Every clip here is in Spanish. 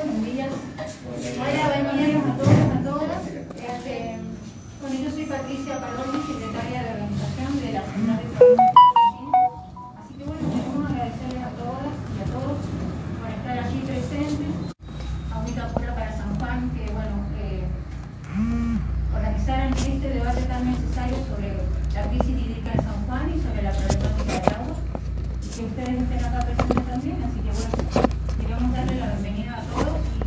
buenos días. Hola, bienvenidos a todos, a todas. Bueno, yo soy Patricia Paloni, secretaria de organización de la Central de Trabajo. Así que bueno, queremos agradecerles a todas y a todos por estar aquí presentes. A Única Pura para San Juan, que bueno, organizaran este debate tan necesario sobre la crisis hídrica en San Juan y sobre la problemática del agua. Y que ustedes estén acá presentes también, así que bueno, queremos darle la bienvenida a todos y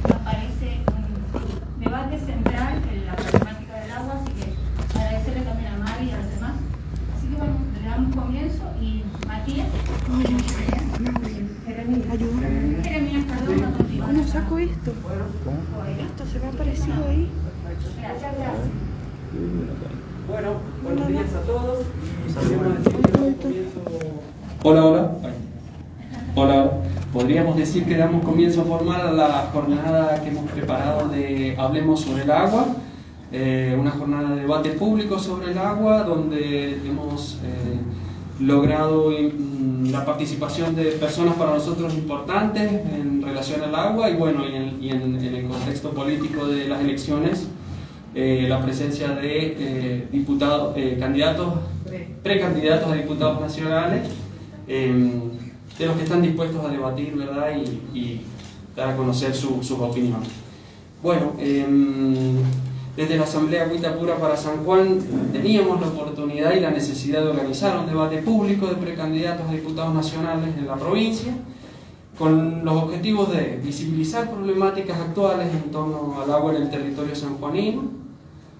nos parece un debate central en la problemática del agua, así que agradecerle también a Mari y a los demás. Así que bueno, le damos comienzo y Matías. Jeremías, perdón, no contigo. ¿Cómo saco esto? Esto se me ha aparecido ahí. Gracias, gracias. Bueno, buenos días a todos. Hola, hola. Hola. Podríamos decir que damos comienzo formal a la jornada que hemos preparado de Hablemos sobre el agua, una jornada de debate público sobre el agua, donde hemos logrado la participación de personas para nosotros importantes en relación al agua y bueno, y en el contexto político de las elecciones, la presencia de diputados, precandidatos a diputados nacionales, de los que están dispuestos a debatir, ¿verdad? Y dar a conocer sus opiniones. Bueno, desde la Asamblea Agüita Pura para San Juan teníamos la oportunidad y la necesidad de organizar un debate público de precandidatos a diputados nacionales en la provincia, con los objetivos de visibilizar problemáticas actuales en torno al agua en el territorio sanjuanino,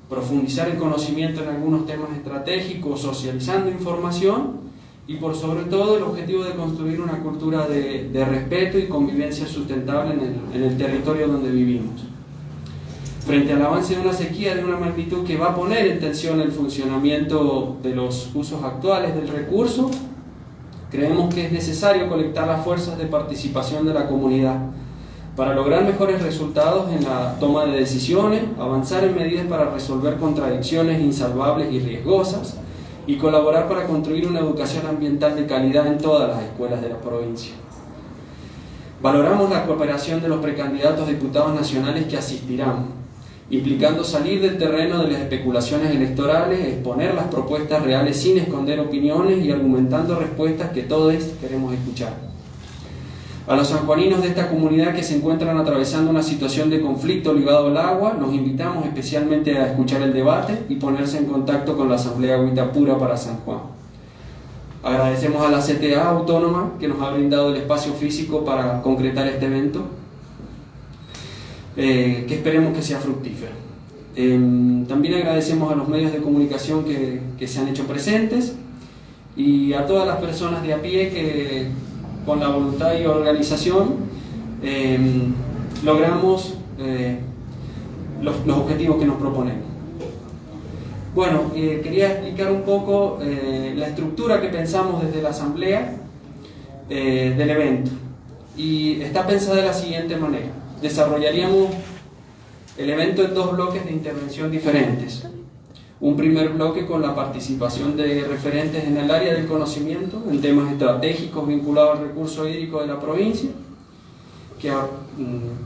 profundizar el conocimiento en algunos temas estratégicos, socializando información, y por sobre todo el objetivo de construir una cultura de respeto y convivencia sustentable en el territorio donde vivimos. Frente al avance de una sequía de una magnitud que va a poner en tensión el funcionamiento de los usos actuales del recurso, creemos que es necesario colectar las fuerzas de participación de la comunidad para lograr mejores resultados en la toma de decisiones, avanzar en medidas para resolver contradicciones insalvables y riesgosas, y colaborar para construir una educación ambiental de calidad en todas las escuelas de la provincia. Valoramos la cooperación de los precandidatos a diputados nacionales que asistirán, implicando salir del terreno de las especulaciones electorales, exponer las propuestas reales sin esconder opiniones y argumentando respuestas que todos queremos escuchar. A los sanjuaninos de esta comunidad que se encuentran atravesando una situación de conflicto ligado al agua, los invitamos especialmente a escuchar el debate y ponerse en contacto con la Asamblea Agüita Pura para San Juan. Agradecemos a la CTA Autónoma que nos ha brindado el espacio físico para concretar este evento, que esperemos que sea fructífero. También agradecemos a los medios de comunicación que se han hecho presentes y a todas las personas de a pie que con la voluntad y organización logramos los objetivos que nos proponemos. Bueno, quería explicar un poco la estructura que pensamos desde la Asamblea del evento, y está pensada de la siguiente manera. Desarrollaríamos el evento en dos bloques de intervención diferentes. Un primer bloque con la participación de referentes en el área del conocimiento, en temas estratégicos vinculados al recurso hídrico de la provincia, que ahora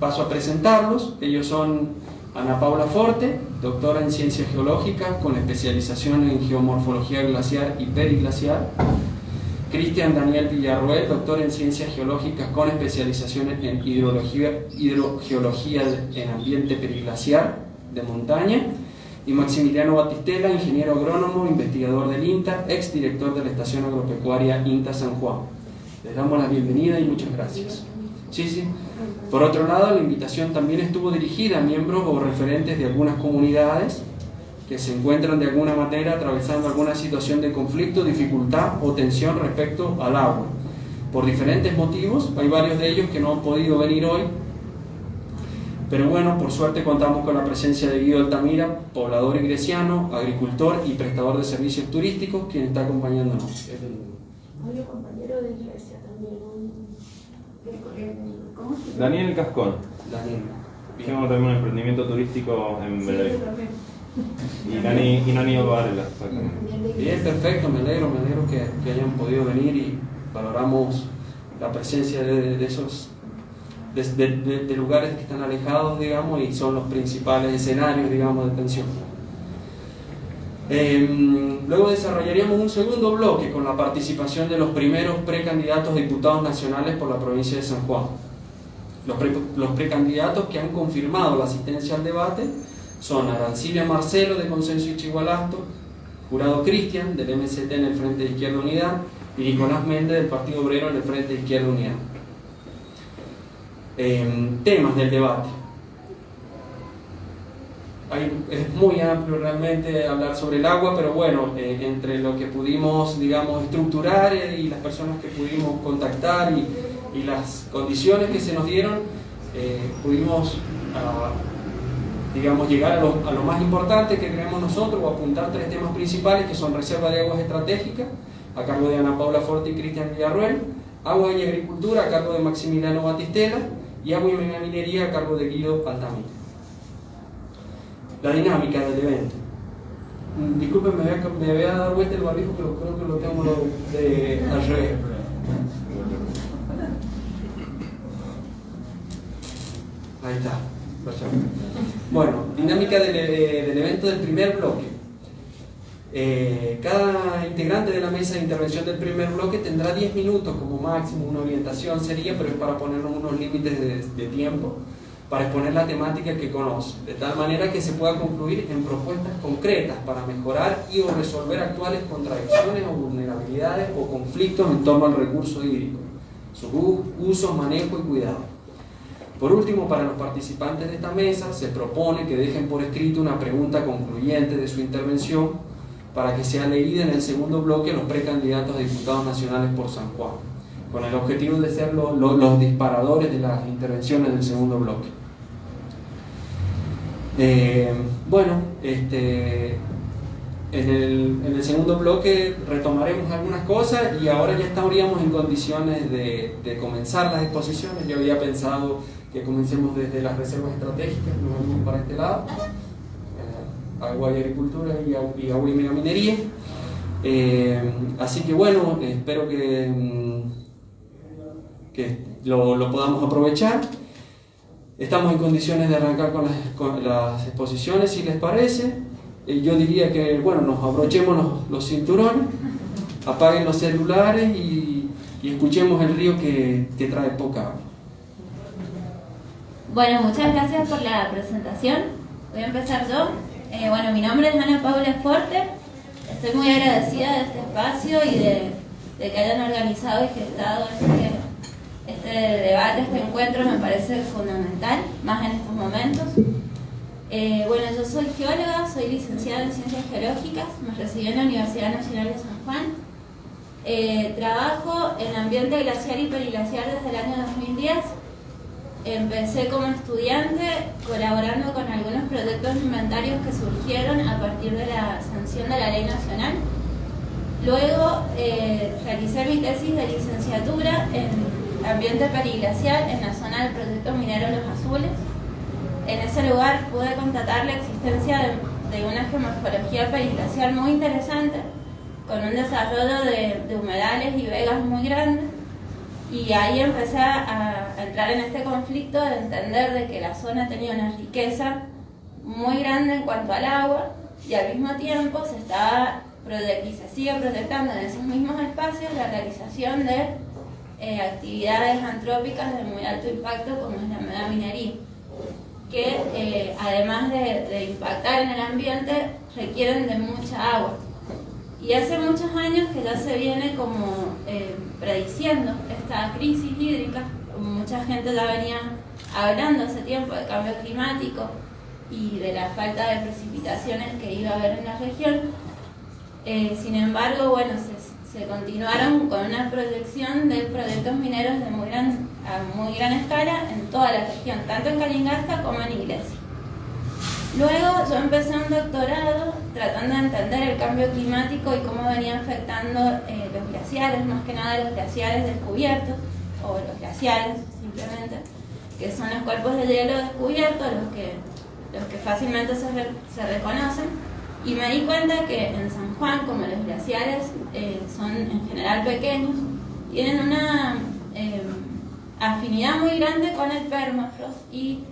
paso a presentarlos. Ellos son Ana Paula Forte, doctora en Ciencias Geológicas con especialización en Geomorfología glaciar y periglaciar; Cristian Daniel Villarroel, doctor en Ciencias Geológicas con especialización en Hidrogeología en Ambiente Periglaciar de Montaña; y Maximiliano Batistela, ingeniero agrónomo, investigador del INTA, exdirector de la Estación Agropecuaria INTA San Juan. Les damos la bienvenida y muchas gracias. Sí. Por otro lado, la invitación también estuvo dirigida a miembros o referentes de algunas comunidades que se encuentran de alguna manera atravesando alguna situación de conflicto, dificultad o tensión respecto al agua. Por diferentes motivos, hay varios de ellos que no han podido venir hoy, pero bueno, por suerte contamos con la presencia de Guido Altamira, poblador iglesiano, agricultor y prestador de servicios turísticos, quien está acompañándonos. Oye, compañero de iglesia también. ¿Cómo se llama? Daniel Cascón. Daniel. Hicimos también un emprendimiento turístico en Belén. Y Nani Varela, exactamente. Bien, perfecto, me alegro que hayan podido venir, y valoramos la presencia de esos de lugares que están alejados, digamos, y son los principales escenarios, digamos, de tensión. Luego desarrollaríamos un segundo bloque con la participación de los primeros precandidatos a diputados nacionales por la provincia de San Juan. Los precandidatos que han confirmado la asistencia al debate son Arancibia Marcelo de Consenso Ichigualasto, Jurado Cristian del MST en el Frente de Izquierda Unidad y Nicolás Méndez del Partido Obrero en el Frente de Izquierda Unidad. Temas del debate. Es muy amplio realmente hablar sobre el agua, pero bueno, entre lo que pudimos, digamos, estructurar y las personas que pudimos contactar y las condiciones que se nos dieron, pudimos digamos, llegar a lo más importante que creemos nosotros, o apuntar 3 temas principales que son reserva de aguas estratégicas a cargo de Ana Paula Forte y Cristian Villarruel, agua y agricultura a cargo de Maximiliano Batistela y agua y minería a cargo de Guido Altamira. La dinámica del evento. Disculpen, me voy a dar vuelta el barbijo, pero creo que lo tengo al revés. Ahí está. Bueno, dinámica del evento del primer bloque. Cada integrante de la mesa de intervención del primer bloque tendrá 10 minutos como máximo, una orientación sería, pero es para ponernos unos límites de tiempo, para exponer la temática que conoce, de tal manera que se pueda concluir en propuestas concretas para mejorar y o resolver actuales contradicciones o vulnerabilidades o conflictos en torno al recurso hídrico, su uso, manejo y cuidado. Por último, para los participantes de esta mesa, se propone que dejen por escrito una pregunta concluyente de su intervención para que sea leída en el segundo bloque los precandidatos a diputados nacionales por San Juan, con el objetivo de ser los disparadores de las intervenciones del segundo bloque. Bueno, en el segundo bloque retomaremos algunas cosas y ahora ya estaríamos en condiciones de comenzar las exposiciones. Yo había pensado que comencemos desde las reservas estratégicas, nos vamos para este lado, agua y agricultura y agua y minería. Así que bueno, espero que lo podamos aprovechar. Estamos en condiciones de arrancar con las exposiciones, si les parece. Yo diría que, bueno, nos abrochemos los cinturones, apaguen los celulares y escuchemos el río que trae poca agua. Bueno, muchas gracias por la presentación. Voy a empezar yo. Bueno, mi nombre es Ana Paula Forte. Estoy muy agradecida de este espacio y de que hayan organizado y gestado este debate, este encuentro. Me parece fundamental, más en estos momentos. Bueno, yo soy geóloga, soy licenciada en Ciencias Geológicas, me recibí en la Universidad Nacional de San Juan. Trabajo en ambiente glaciar y periglaciar desde el año 2010. Empecé como estudiante colaborando con algunos proyectos de inventarios que surgieron a partir de la sanción de la ley nacional. Luego realicé mi tesis de licenciatura en ambiente periglaciar en la zona del proyecto minero Los Azules. En ese lugar pude constatar la existencia de una geomorfología periglaciar muy interesante, con un desarrollo de humedales y vegas muy grandes. Y ahí empecé a entrar en este conflicto de entender de que la zona tenía una riqueza muy grande en cuanto al agua y al mismo tiempo se sigue proyectando en esos mismos espacios la realización de actividades antrópicas de muy alto impacto como es la megaminería, que además de impactar en el ambiente requieren de mucha agua. Y hace muchos años que ya se viene como prediciendo esta crisis hídrica. Mucha gente ya venía hablando hace tiempo de cambio climático y de la falta de precipitaciones que iba a haber en la región. Sin embargo, bueno, se continuaron con una proyección de proyectos mineros de a muy gran escala en toda la región, tanto en Calingasta como en Iglesia. Luego yo empecé un doctorado tratando de entender el cambio climático y cómo venía afectando los glaciares, más que nada los glaciares descubiertos, o los glaciares simplemente, que son los cuerpos de hielo descubiertos, los que fácilmente se reconocen. Y me di cuenta que en San Juan, como los glaciares son en general pequeños, tienen una afinidad muy grande con el permafrost y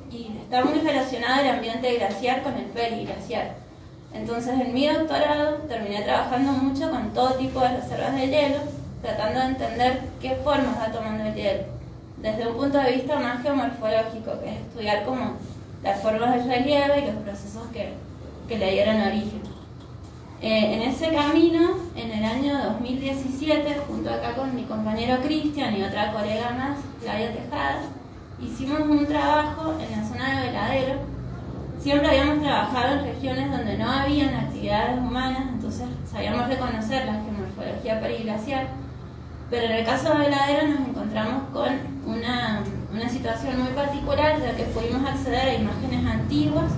está muy relacionado el ambiente glaciar con el periglaciar. Entonces en mi doctorado terminé trabajando mucho con todo tipo de reservas de hielo, tratando de entender qué formas va tomando el hielo, desde un punto de vista más geomorfológico, que es estudiar como las formas del relieve y los procesos que le dieron origen. En ese camino, en el año 2017, junto acá con mi compañero Cristian y otra colega más, Claudia Tejada, hicimos un trabajo en la zona de Veladero. Siempre habíamos trabajado en regiones donde no habían actividades humanas, entonces sabíamos reconocer la geomorfología periglacial, pero en el caso de Veladero nos encontramos con una situación muy particular, ya que pudimos acceder a imágenes antiguas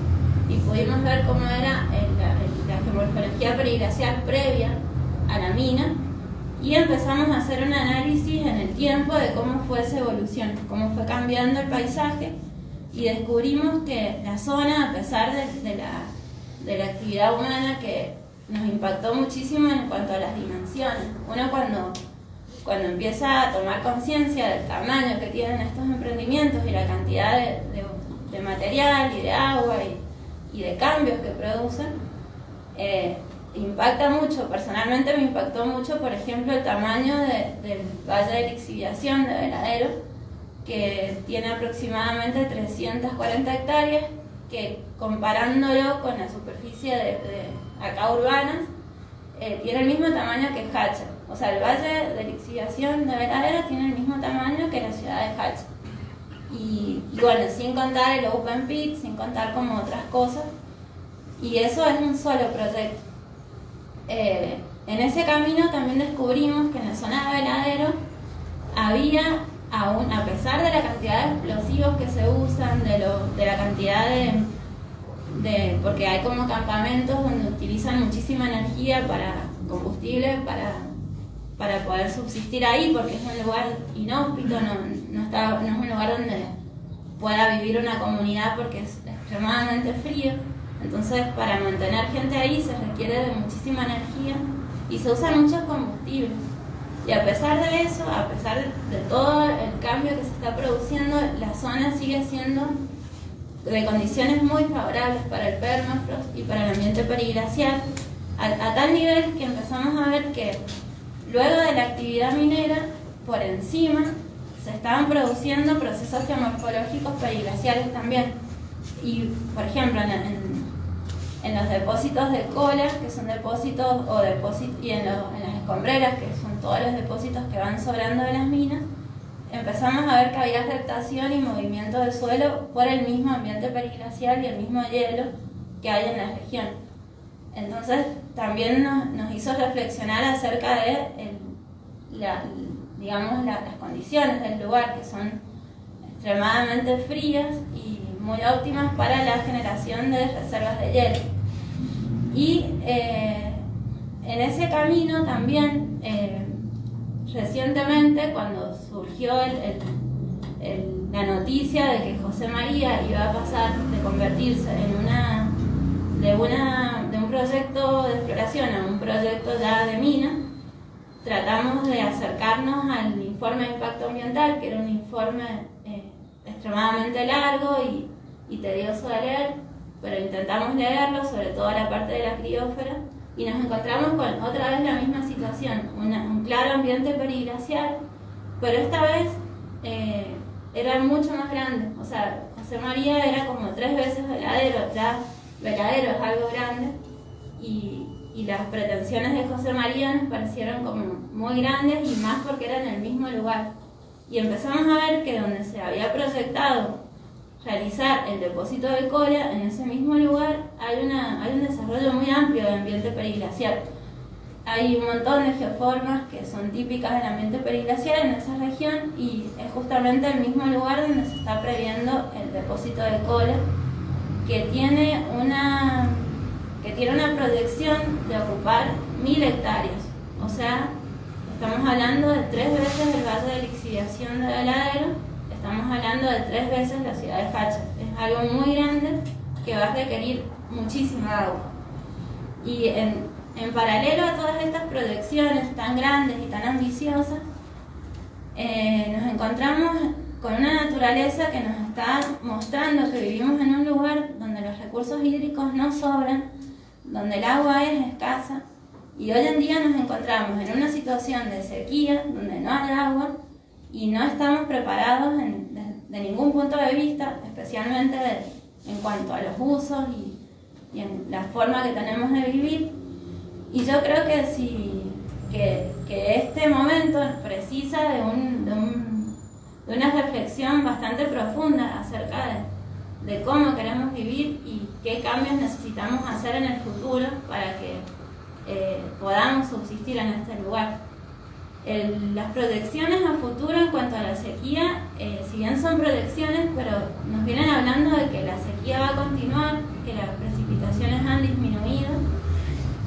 y pudimos ver cómo era la geomorfología periglacial previa a la mina, y empezamos a hacer un análisis en el tiempo de cómo fue esa evolución, cómo fue cambiando el paisaje, y descubrimos que la zona, a pesar de la actividad humana que nos impactó muchísimo en cuanto a las dimensiones, uno cuando empieza a tomar conciencia del tamaño que tienen estos emprendimientos y la cantidad de material y de agua y de cambios que producen, impacta mucho. Personalmente me impactó mucho, por ejemplo, el tamaño del valle de lixiviación de Veladero, que tiene aproximadamente 340 hectáreas, que comparándolo con la superficie de acá urbanas, tiene el mismo tamaño que Hacha. O sea, el valle de lixiviación de Veladero tiene el mismo tamaño que la ciudad de Hacha. Y bueno, sin contar el open pit, sin contar como otras cosas, y eso es un solo proyecto. En ese camino también descubrimos que en la zona de Veladero había, a pesar de la cantidad de explosivos que se usan, de la cantidad porque hay como campamentos donde utilizan muchísima energía para combustible, para poder subsistir ahí, porque es un lugar inhóspito, no es un lugar donde pueda vivir una comunidad porque es extremadamente frío. Entonces, para mantener gente ahí se requiere de muchísima energía y se usan muchos combustibles. Y a pesar de eso, a pesar de todo el cambio que se está produciendo, la zona sigue siendo de condiciones muy favorables para el permafrost y para el ambiente periglacial, a tal nivel que empezamos a ver que luego de la actividad minera, por encima, se estaban produciendo procesos geomorfológicos periglaciales también. Y, por ejemplo, en los depósitos de cola, que son depósitos, y en las escombreras, que son todos los depósitos que van sobrando de las minas, empezamos a ver que había afectación y movimiento del suelo por el mismo ambiente periglacial y el mismo hielo que hay en la región. Entonces también nos hizo reflexionar acerca de las condiciones del lugar, que son extremadamente frías y muy óptimas para la generación de reservas de hielo. Y en ese camino también, recientemente, cuando surgió la noticia de que José María iba a pasar de convertirse de un proyecto de exploración a un proyecto ya de mina, tratamos de acercarnos al informe de impacto ambiental, que era un informe extremadamente largo y tedioso de leer, pero intentamos leerlo, sobre todo la parte de la criósfera, y nos encontramos con otra vez la misma situación, un claro ambiente periglacial, pero esta vez era mucho más grande. O sea, José María era como 3 veces Veladero, ya Veladero es algo grande, y las pretensiones de José María nos parecieron como muy grandes, y más porque eran en el mismo lugar. Y empezamos a ver que donde se había proyectado realizar el depósito de cola, en ese mismo lugar hay un desarrollo muy amplio de ambiente periglacial. Hay un montón de geoformas que son típicas del ambiente periglacial en esa región, y es justamente el mismo lugar donde se está previendo el depósito de cola, que tiene una proyección de ocupar 1000 hectáreas. O sea, estamos hablando de 3 veces el valle de lixiviación de Veladero, estamos hablando de 3 veces la ciudad de Hacha. Es algo muy grande que va a requerir muchísima agua. Y en paralelo a todas estas proyecciones tan grandes y tan ambiciosas, nos encontramos con una naturaleza que nos está mostrando que vivimos en un lugar donde los recursos hídricos no sobran, donde el agua es escasa, y hoy en día nos encontramos en una situación de sequía, donde no hay agua, y no estamos preparados de ningún punto de vista, especialmente en cuanto a los usos y en la forma que tenemos de vivir. Y yo creo que este momento precisa de una reflexión bastante profunda acerca de cómo queremos vivir y qué cambios necesitamos hacer en el futuro para que podamos subsistir en este lugar. Las proyecciones a futuro en cuanto a la sequía, si bien son proyecciones, pero nos vienen hablando de que la sequía va a continuar, que las precipitaciones han disminuido,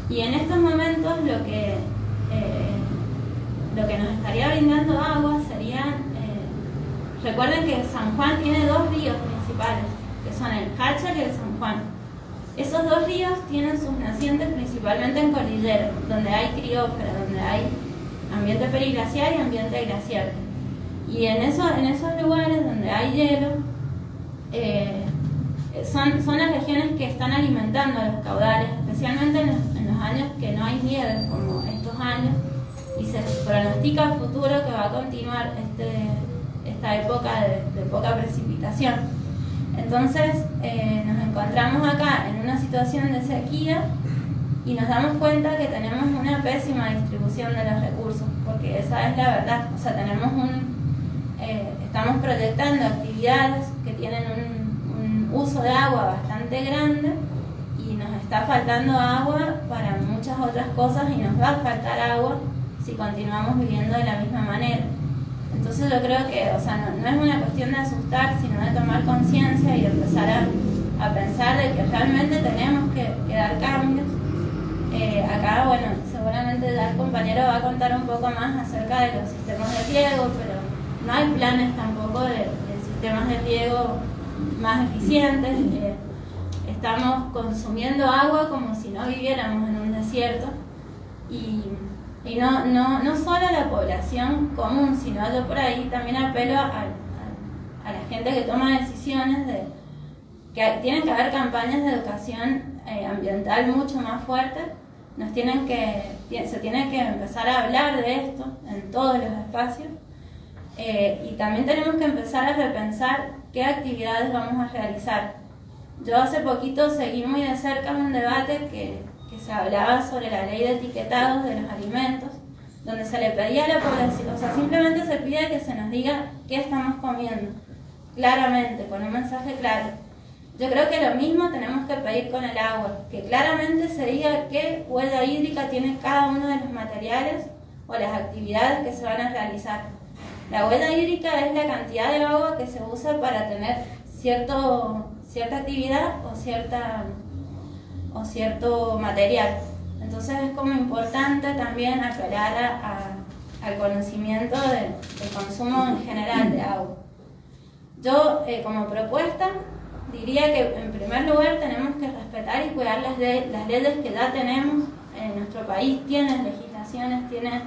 y en estos momentos lo que nos estaría brindando agua sería, recuerden que San Juan tiene 2 ríos principales, que son el Háchal y el San Juan. Esos 2 ríos tienen sus nacientes principalmente en cordillera, donde hay criófera, donde hay ambiente periglaciar y ambiente glaciar. Y en esos lugares donde hay hielo, son las regiones que están alimentando a los caudales, especialmente en los años que no hay nieve, como estos años, y se pronostica a futuro que va a continuar esta época de poca precipitación. Entonces nos encontramos acá en una situación de sequía y nos damos cuenta que tenemos una pésima distribución de los recursos, porque esa es la verdad. O sea, estamos proyectando actividades que tienen un uso de agua bastante grande y nos está faltando agua para muchas otras cosas y nos va a faltar agua si continuamos viviendo de la misma manera. Entonces yo creo que, o sea, no es una cuestión de asustar, sino de tomar conciencia y de empezar a pensar de que realmente tenemos que dar cambios. Acá, bueno, seguramente ya el compañero va a contar un poco más acerca de los sistemas de riego, pero no hay planes tampoco de sistemas de riego más eficientes. Estamos consumiendo agua como si no viviéramos en un desierto y no solo a la población común, sino yo por ahí también apelo a la gente que toma decisiones de que tienen que haber campañas de educación ambiental mucho más fuertes. Se tiene que empezar a hablar de esto en todos los espacios y también tenemos que empezar a repensar qué actividades vamos a realizar. Yo hace poquito seguí muy de cerca un debate que se hablaba sobre la ley de etiquetados de los alimentos, donde se le pedía a la población, o sea, simplemente se pide que se nos diga qué estamos comiendo, claramente, con un mensaje claro. Yo creo que lo mismo tenemos que pedir con el agua, que claramente se diga qué huella hídrica tiene cada uno de los materiales o las actividades que se van a realizar. La huella hídrica es la cantidad de agua que se usa para tener cierta actividad o cierto material. Entonces es como importante también apelar al conocimiento del consumo en general de agua. Yo, como propuesta, diría que en primer lugar tenemos que respetar y cuidar las leyes que ya tenemos en nuestro país. Tiene legislaciones, tiene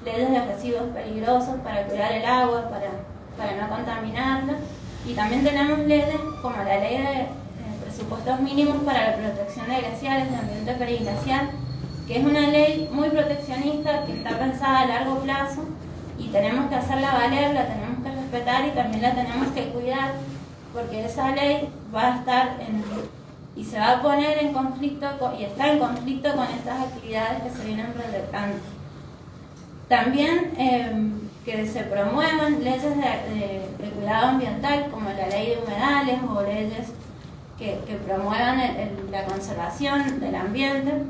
leyes de residuos peligrosos para cuidar el agua, para no contaminarla, y también tenemos leyes como la ley de presupuestos mínimos para la protección de glaciares, de ambiente periglacial, que es una ley muy proteccionista que está pensada a largo plazo y tenemos que hacerla valer, la tenemos que respetar y también la tenemos que cuidar, porque esa ley va a estar y se va a poner en conflicto y está en conflicto con estas actividades que se vienen proyectando. También que se promuevan leyes de cuidado ambiental como la ley de humedales o leyes que promuevan la conservación del ambiente,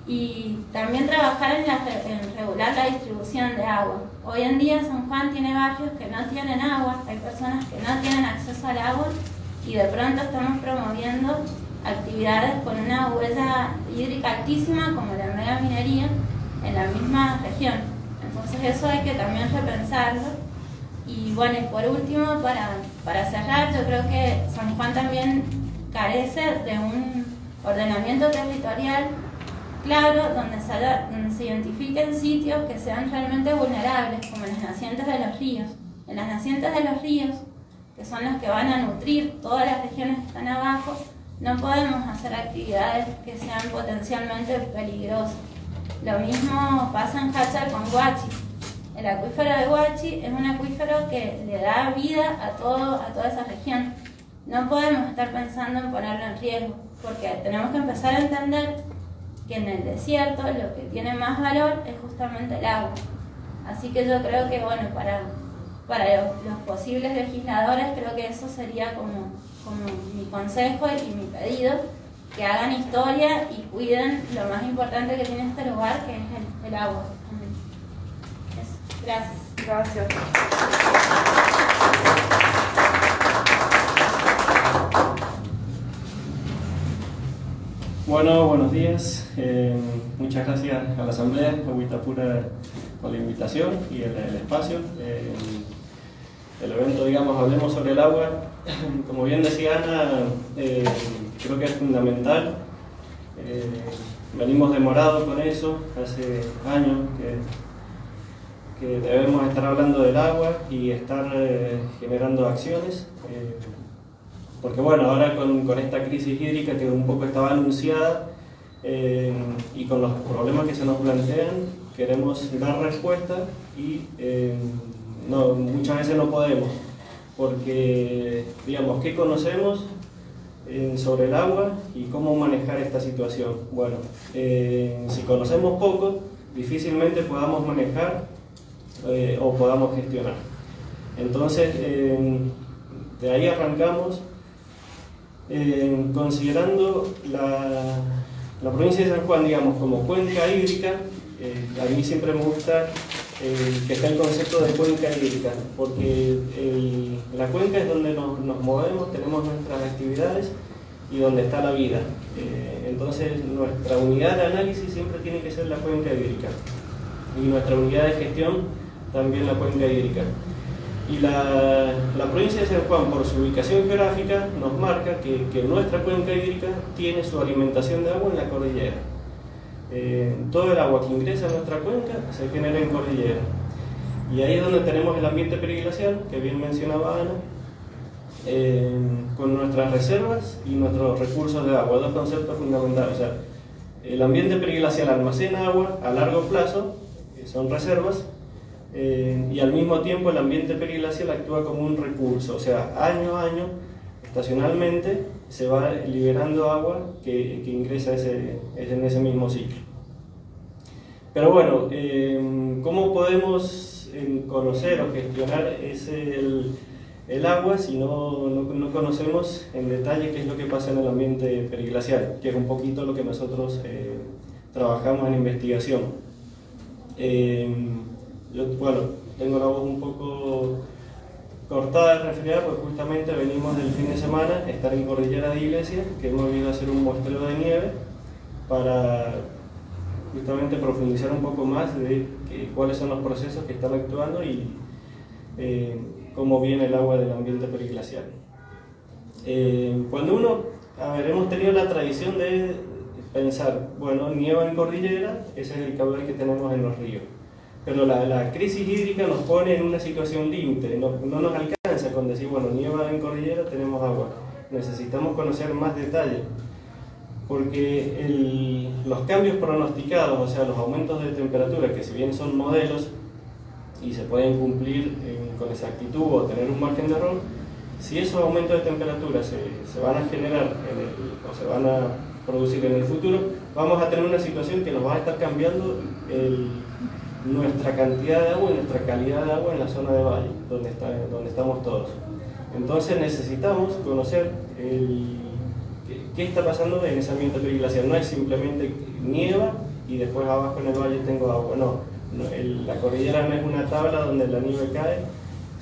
y también trabajar en regular la distribución de agua. Hoy en día San Juan tiene barrios que no tienen agua, hay personas que no tienen acceso al agua y de pronto estamos promoviendo actividades con una huella hídrica altísima como la megaminería en la misma región. Entonces eso hay que también repensarlo. Y bueno, y por último, para cerrar, yo creo que San Juan también carece de un ordenamiento territorial claro, donde se identifiquen sitios que sean realmente vulnerables, como las nacientes de los ríos. En las nacientes de los ríos, que son los que van a nutrir todas las regiones que están abajo, no podemos hacer actividades que sean potencialmente peligrosas. Lo mismo pasa en Jáchar con Huachi. El acuífero de Huachi es un acuífero que le da vida a toda esa región. No podemos estar pensando en ponerlo en riesgo, porque tenemos que empezar a entender que en el desierto lo que tiene más valor es justamente el agua. Así que yo creo que, bueno, para los posibles legisladores, creo que eso sería como mi consejo y mi pedido, que hagan historia y cuiden lo más importante que tiene este lugar, que es el agua. Eso. Gracias. Gracias. Bueno, buenos días. Muchas gracias a la Asamblea de Huitapura por la invitación y el espacio. El evento, digamos, Hablemos sobre el agua, como bien decía Ana, creo que es fundamental. Venimos demorados con eso, hace años que debemos estar hablando del agua y estar generando acciones. Porque bueno, ahora con esta crisis hídrica que un poco estaba anunciada y con los problemas que se nos plantean, queremos dar respuesta y muchas veces no podemos, porque digamos, ¿qué conocemos sobre el agua y cómo manejar esta situación? Bueno, si conocemos poco, difícilmente podamos manejar o podamos gestionar. Entonces, de ahí arrancamos. Considerando la provincia de San Juan, digamos, como cuenca hídrica, a mí siempre me gusta que está el concepto de cuenca hídrica, porque la cuenca es donde nos movemos, tenemos nuestras actividades y donde está la vida. Entonces, nuestra unidad de análisis siempre tiene que ser la cuenca hídrica y nuestra unidad de gestión también la cuenca hídrica. Y la provincia de San Juan, por su ubicación geográfica, nos marca que nuestra cuenca hídrica tiene su alimentación de agua en la cordillera. Todo el agua que ingresa a nuestra cuenca se genera en cordillera. Y ahí es donde tenemos el ambiente periglacial, que bien mencionaba Ana, con nuestras reservas y nuestros recursos de agua, dos conceptos fundamentales. O sea, el ambiente periglacial almacena agua a largo plazo, que son reservas, y al mismo tiempo el ambiente periglacial actúa como un recurso, o sea, año a año, estacionalmente, se va liberando agua que ingresa en ese mismo ciclo. Pero bueno, ¿cómo podemos conocer o gestionar el agua si no conocemos en detalle qué es lo que pasa en el ambiente periglacial? Que es un poquito lo que nosotros trabajamos en investigación. Yo, bueno, tengo la voz un poco cortada de resfriada, porque justamente venimos del fin de semana a estar en Cordillera de Iglesia, que hemos ido a hacer un muestreo de nieve para justamente profundizar un poco más de cuáles son los procesos que están actuando y cómo viene el agua del ambiente periglacial. Cuando hemos tenido la tradición de pensar, bueno, nieva en cordillera, ese es el caudal que tenemos en los ríos. Pero la crisis hídrica nos pone en una situación límite, no nos alcanza con decir, bueno, nieva en cordillera, tenemos agua. Necesitamos conocer más detalle, porque los cambios pronosticados, o sea, los aumentos de temperatura, que si bien son modelos y se pueden cumplir con exactitud o tener un margen de error, si esos aumentos de temperatura se van a generar o se van a producir en el futuro, vamos a tener una situación que nos va a estar cambiando nuestra cantidad de agua y nuestra calidad de agua en la zona de valle, donde estamos todos. Entonces necesitamos conocer qué está pasando en ese ambiente periglacial. No es simplemente nieva y después abajo en el valle tengo agua, no. La cordillera no es una tabla donde la nieve cae,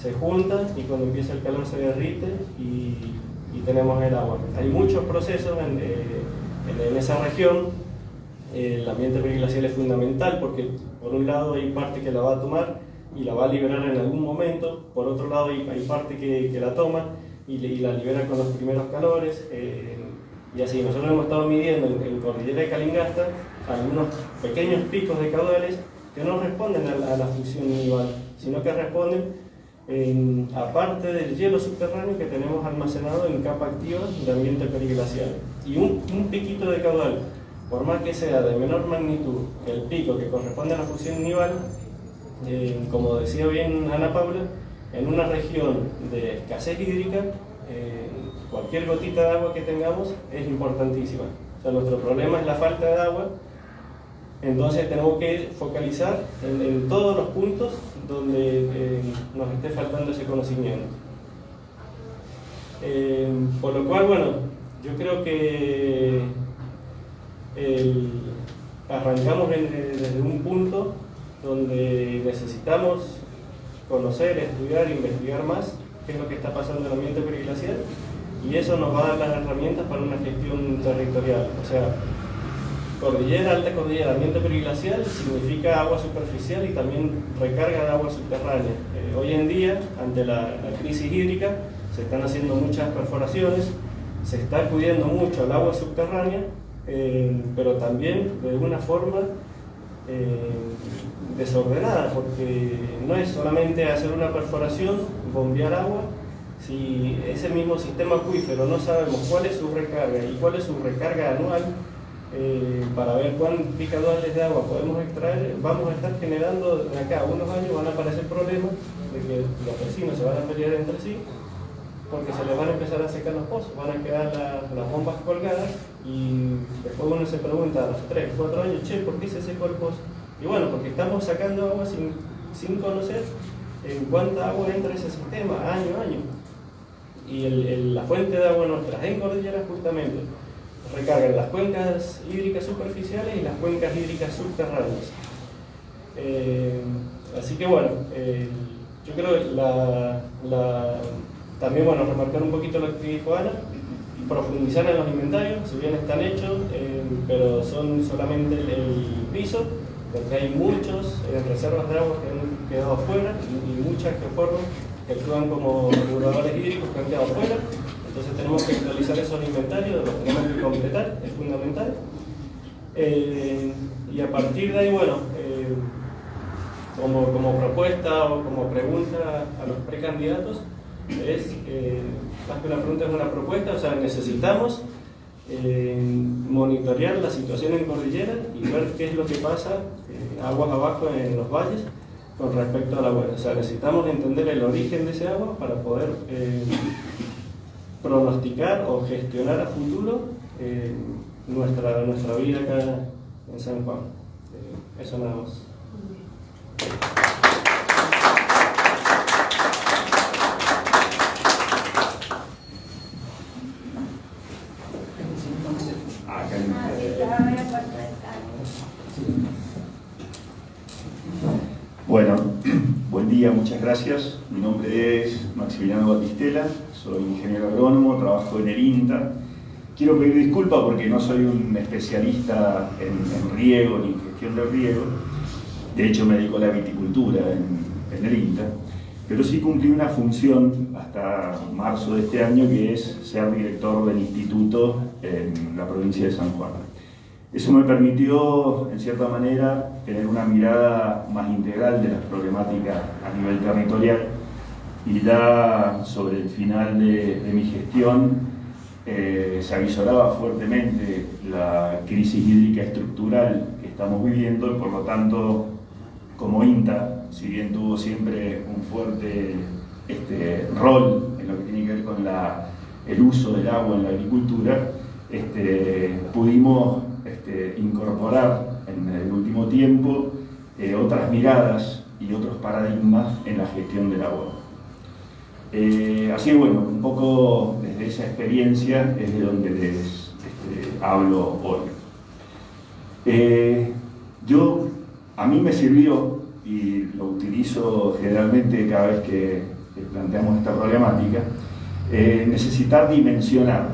se junta y cuando empieza el calor se derrite y tenemos el agua. Hay muchos procesos en esa región. El ambiente periglacial es fundamental porque por un lado hay parte que la va a tomar y la va a liberar en algún momento, por otro lado hay parte que la toma y la libera con los primeros calores, y así. Nosotros hemos estado midiendo en Cordillera de Calingasta algunos pequeños picos de caudales que no responden a la fusión nival, sino que responden aparte del hielo subterráneo que tenemos almacenado en capa activa de ambiente periglacial. Y un piquito de caudal, por más que sea de menor magnitud que el pico que corresponde a la fusión nival, como decía bien Ana Paula, en una región de escasez hídrica, cualquier gotita de agua que tengamos es importantísima. O sea, nuestro problema es la falta de agua, entonces tenemos que focalizar en todos los puntos donde nos esté faltando ese conocimiento. Por lo cual, bueno, yo creo que arrancamos desde un punto donde necesitamos conocer, estudiar, investigar más qué es lo que está pasando en el ambiente periglacial, y eso nos va a dar las herramientas para una gestión territorial. O sea, cordillera, alta cordillera, ambiente periglacial significa agua superficial y también recarga de agua subterránea. Hoy en día, ante la crisis hídrica, se están haciendo muchas perforaciones, se está acudiendo mucho al agua subterránea, pero también de una forma desordenada, porque no es solamente hacer una perforación, bombear agua. Si ese mismo sistema acuífero no sabemos cuál es su recarga y cuál es su recarga anual, para ver cuántos caudales de agua podemos extraer, vamos a estar generando de acá a unos años, van a aparecer problemas de que los vecinos se van a pelear entre sí, porque se les van a empezar a secar los pozos, van a quedar las bombas colgadas, y después uno se pregunta a los 3, 4 años, che, ¿por qué se secó el pozo? Y bueno, porque estamos sacando agua sin conocer en cuánta agua entra ese sistema año a año. Y la fuente de agua nuestras en cordillera justamente recargan las cuencas hídricas superficiales y las cuencas hídricas subterráneas. Así que bueno, yo creo que también, bueno, remarcar un poquito lo que dijo Ana, profundizar en los inventarios, si bien están hechos, pero son solamente el piso, porque hay muchos reservas de agua que han quedado afuera y muchas que actúan como reguladores hídricos que han quedado afuera. Entonces tenemos que actualizar esos inventarios, los tenemos que completar, es fundamental. Y a partir de ahí, bueno, como propuesta o como pregunta a los precandidatos, más que una pregunta es una propuesta. O sea, necesitamos monitorear la situación en cordillera y ver qué es lo que pasa aguas abajo en los valles con respecto al agua. O sea, necesitamos entender el origen de ese agua para poder pronosticar o gestionar a futuro nuestra vida acá en San Juan. Eso nada más. Bueno, buen día, muchas gracias. Mi nombre es Maximiliano Batistela, soy ingeniero agrónomo, trabajo en el INTA. Quiero pedir disculpas porque no soy un especialista en riego ni en gestión del riego. De hecho, me dedico a la viticultura en el INTA, pero sí cumplí una función hasta marzo de este año, que es ser director del instituto en la provincia de San Juan. Eso me permitió, en cierta manera, tener una mirada más integral de las problemáticas a nivel territorial, y ya sobre el final de mi gestión se avisoraba fuertemente la crisis hídrica estructural que estamos viviendo, y por lo tanto, como INTA, si bien tuvo siempre un fuerte rol en lo que tiene que ver con el uso del agua en la agricultura, pudimos incorporar en el último tiempo otras miradas y otros paradigmas en la gestión del agua. Así que bueno, un poco desde esa experiencia es de donde les hablo hoy. A mí me sirvió, y lo utilizo generalmente cada vez que planteamos esta problemática, necesitar dimensionar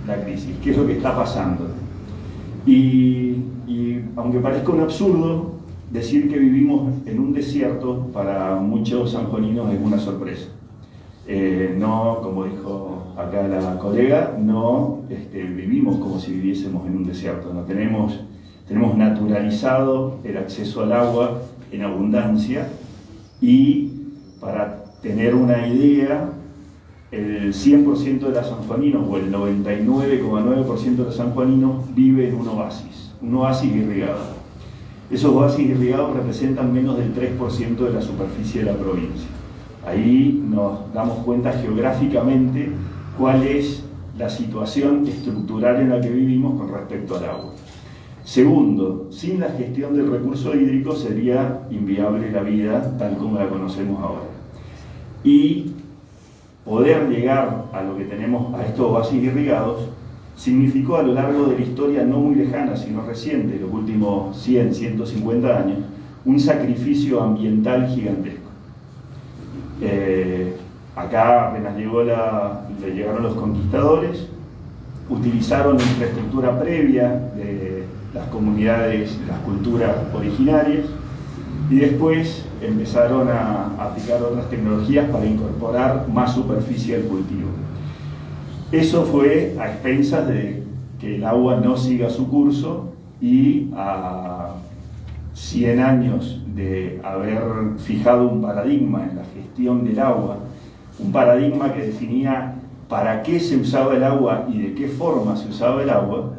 la crisis, qué es lo que está pasando. Y aunque parezca un absurdo, decir que vivimos en un desierto para muchos sanjuaninos es una sorpresa. No, como dijo acá la colega, no vivimos como si viviésemos en un desierto. No tenemos naturalizado el acceso al agua en abundancia, y para tener una idea, el 100% de los sanjuaninos, o el 99,9% de los sanjuaninos, vive en un oasis irrigado. Esos oasis irrigados representan menos del 3% de la superficie de la provincia. Ahí nos damos cuenta geográficamente cuál es la situación estructural en la que vivimos con respecto al agua. Segundo, sin la gestión del recurso hídrico sería inviable la vida tal como la conocemos ahora. Y poder llegar a lo que tenemos, a estos oasis irrigados, significó a lo largo de la historia no muy lejana, sino reciente, los últimos 100, 150 años, un sacrificio ambiental gigantesco. Acá apenas llegaron los conquistadores, utilizaron la infraestructura previa de las comunidades, las culturas originarias, y después empezaron a aplicar otras tecnologías para incorporar más superficie al cultivo. Eso fue a expensas de que el agua no siga su curso, y a 100 años de haber fijado un paradigma en la gestión del agua, un paradigma que definía para qué se usaba el agua y de qué forma se usaba el agua,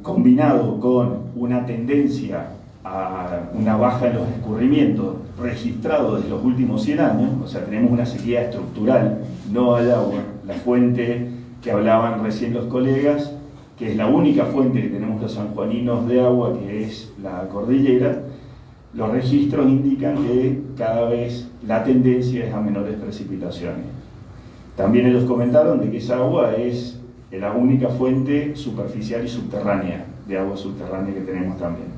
combinado con una tendencia a una baja en los escurrimientos registrado desde los últimos 100 años, o sea, tenemos una sequía estructural, no al agua. La fuente que hablaban recién los colegas, que es la única fuente que tenemos los sanjuaninos de agua, que es la cordillera, los registros indican que cada vez la tendencia es a menores precipitaciones. También ellos comentaron de que esa agua es la única fuente superficial y subterránea, de agua subterránea que tenemos también.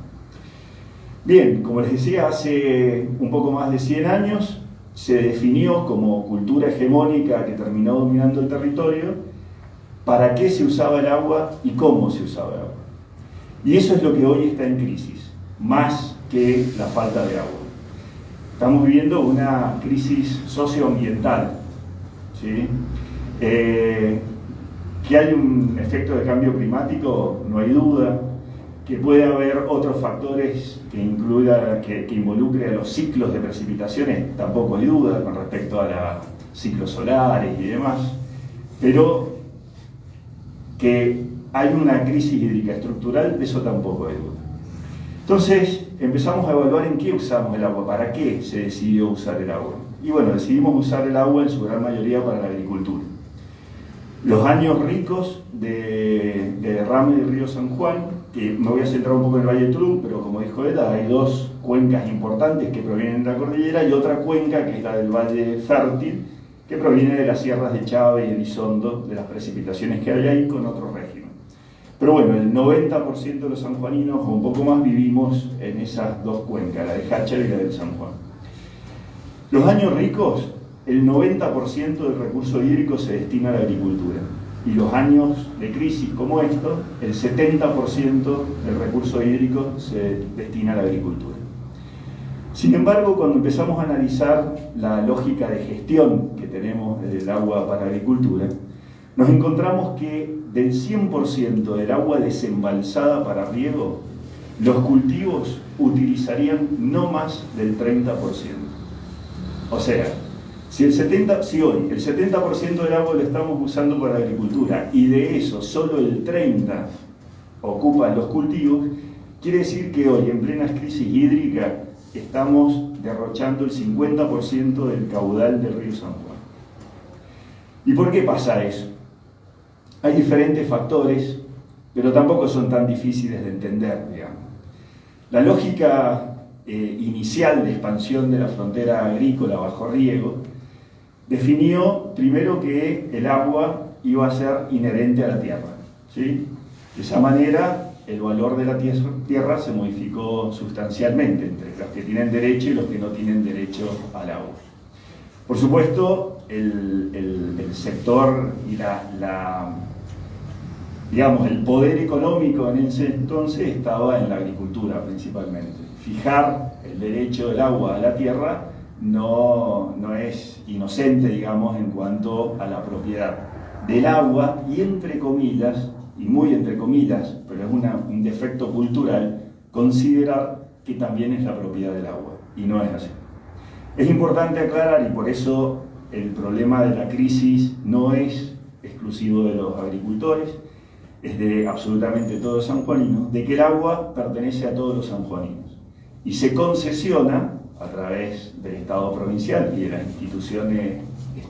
Bien, como les decía, hace un poco más de 100 años se definió como cultura hegemónica que terminó dominando el territorio para qué se usaba el agua y cómo se usaba el agua. Y eso es lo que hoy está en crisis, más que la falta de agua. Estamos viviendo una crisis socioambiental, ¿sí? Que hay un efecto de cambio climático, no hay duda. Que puede haber otros factores que involucren a los ciclos de precipitaciones, tampoco hay duda con respecto a los ciclos solares y demás, pero que hay una crisis hídrica estructural, de eso tampoco hay duda. Entonces empezamos a evaluar en qué usamos el agua, para qué se decidió usar el agua. Y bueno, decidimos usar el agua en su gran mayoría para la agricultura. Los años ricos de derrame del río San Juan, que me voy a centrar un poco en el Valle Trun, pero como dijo él, hay dos cuencas importantes que provienen de la cordillera y otra cuenca que es la del Valle Fértil, que proviene de las sierras de Chávez y Elizondo, de las precipitaciones que hay ahí con otro régimen. Pero bueno, el 90% de los sanjuaninos o un poco más vivimos en esas dos cuencas, la de Jáchal y la del San Juan. Los años ricos, el 90% del recurso hídrico se destina a la agricultura. Y los años de crisis como estos, el 70% del recurso hídrico se destina a la agricultura. Sin embargo, cuando empezamos a analizar la lógica de gestión que tenemos del agua para agricultura, nos encontramos que del 100% del agua desembalsada para riego, los cultivos utilizarían no más del 30%. O sea, si hoy el 70% del agua lo estamos usando para la agricultura y de eso solo el 30% ocupan los cultivos, quiere decir que hoy, en plena crisis hídrica, estamos derrochando el 50% del caudal del río San Juan. ¿Y por qué pasa eso? Hay diferentes factores, pero tampoco son tan difíciles de entender, digamos. La lógica inicial de expansión de la frontera agrícola bajo riego definió primero que el agua iba a ser inherente a la tierra, ¿sí? De esa manera el valor de la tierra se modificó sustancialmente entre los que tienen derecho y los que no tienen derecho al agua. Por supuesto, el sector y digamos, el poder económico en ese entonces estaba en la agricultura principalmente. Fijar el derecho del agua a la tierra no es inocente, digamos, en cuanto a la propiedad del agua y, entre comillas, y muy entre comillas, pero es un defecto cultural, considerar que también es la propiedad del agua, y no es así. Es importante aclarar, y por eso el problema de la crisis no es exclusivo de los agricultores, es de absolutamente todos los sanjuaninos, de que el agua pertenece a todos los sanjuaninos y se concesiona a través del Estado provincial y de las instituciones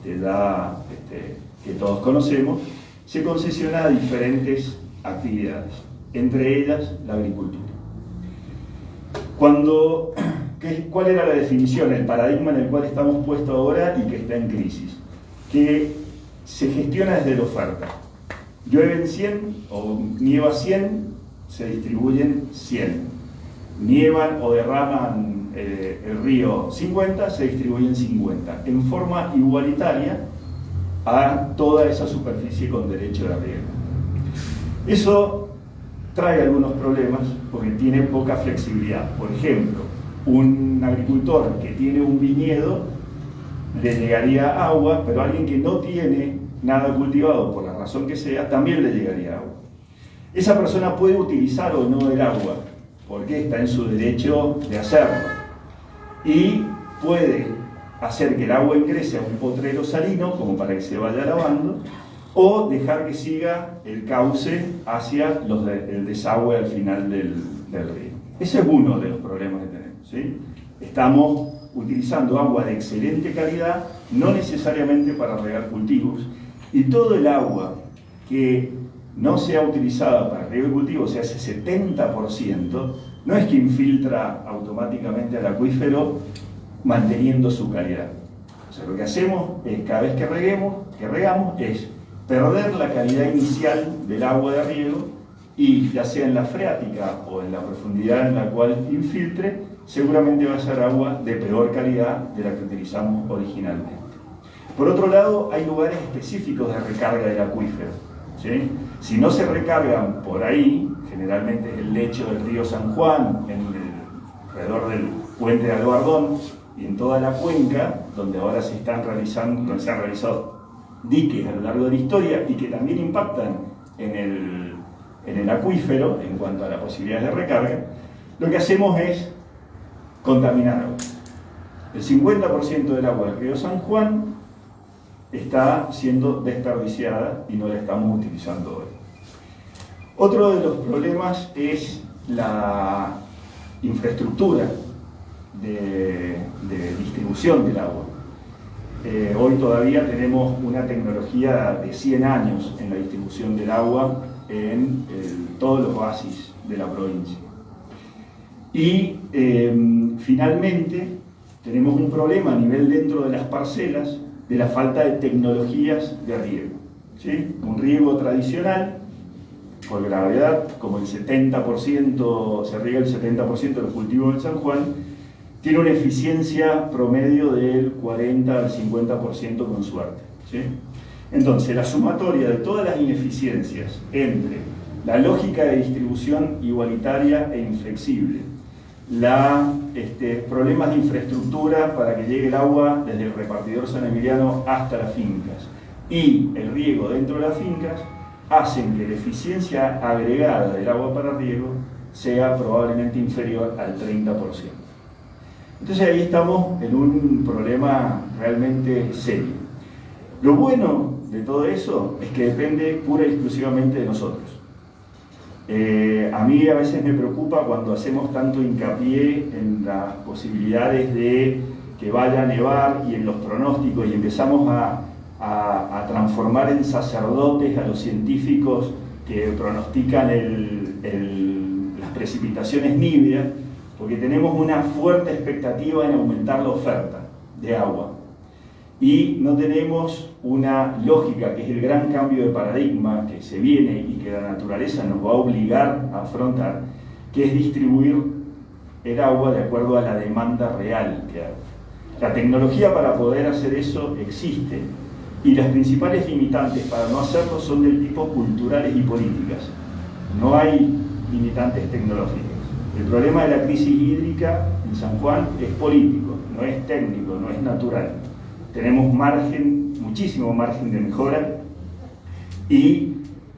que todos conocemos, se concesiona a diferentes actividades, entre ellas la agricultura. ¿Cuál era la definición, el paradigma en el cual estamos puestos ahora y que está en crisis? Que se gestiona desde la oferta. Llueven 100 o nieva 100, se distribuyen 100. Nievan o derraman el río 50, se distribuyen 50, en forma igualitaria a toda esa superficie con derecho de riego. Eso trae algunos problemas porque tiene poca flexibilidad. Por ejemplo, un agricultor que tiene un viñedo le llegaría agua, pero alguien que no tiene nada cultivado, por la razón que sea, también le llegaría agua. Esa persona puede utilizar o no el agua, porque está en su derecho de hacerlo, y puede hacer que el agua ingrese a un potrero salino, como para que se vaya lavando, o dejar que siga el cauce hacia el desagüe al final del río. Ese es uno de los problemas que tenemos, ¿sí? Estamos utilizando agua de excelente calidad, no necesariamente para regar cultivos, y todo el agua que no sea utilizada para riego de cultivos, o sea, ese 70%, no es que infiltra automáticamente al acuífero manteniendo su calidad. O sea, lo que hacemos es, cada vez que regamos, es perder la calidad inicial del agua de riego, y ya sea en la freática o en la profundidad en la cual infiltre, seguramente va a ser agua de peor calidad de la que utilizamos originalmente. Por otro lado, hay lugares específicos de recarga del acuífero, ¿sí? Si no se recargan por ahí, generalmente es el lecho del río San Juan, alrededor del puente de Albardón y en toda la cuenca, donde ahora se han realizado diques a lo largo de la historia y que también impactan en el acuífero en cuanto a las posibilidades de recarga, lo que hacemos es contaminar agua. El 50% del agua del río San Juan está siendo desperdiciada y no la estamos utilizando hoy. Otro de los problemas es la infraestructura de distribución del agua. Hoy todavía tenemos una tecnología de 100 años en la distribución del agua en todos los oasis de la provincia. Y finalmente tenemos un problema a nivel dentro de las parcelas de la falta de tecnologías de riego, ¿sí? Un riego tradicional, por gravedad, como el 70%, se riega el 70% de los cultivos en San Juan, tiene una eficiencia promedio del 40 al 50% con suerte, ¿sí? Entonces, la sumatoria de todas las ineficiencias entre la lógica de distribución igualitaria e inflexible, problemas de infraestructura para que llegue el agua desde el repartidor San Emiliano hasta las fincas y el riego dentro de las fincas, hacen que la eficiencia agregada del agua para riego sea probablemente inferior al 30%. Entonces ahí estamos en un problema realmente serio. Lo bueno de todo eso es que depende pura y exclusivamente de nosotros. A mí a veces me preocupa cuando hacemos tanto hincapié en las posibilidades de que vaya a nevar y en los pronósticos y empezamos a transformar en sacerdotes a los científicos que pronostican las precipitaciones nívedas, porque tenemos una fuerte expectativa en aumentar la oferta de agua y no tenemos una lógica, que es el gran cambio de paradigma que se viene y que la naturaleza nos va a obligar a afrontar, que es distribuir el agua de acuerdo a la demanda real que hay. La tecnología para poder hacer eso existe, y las principales limitantes para no hacerlo son del tipo culturales y políticas. No hay limitantes tecnológicas. El problema de la crisis hídrica en San Juan es político, no es técnico, no es natural. Tenemos muchísimo margen de mejora, y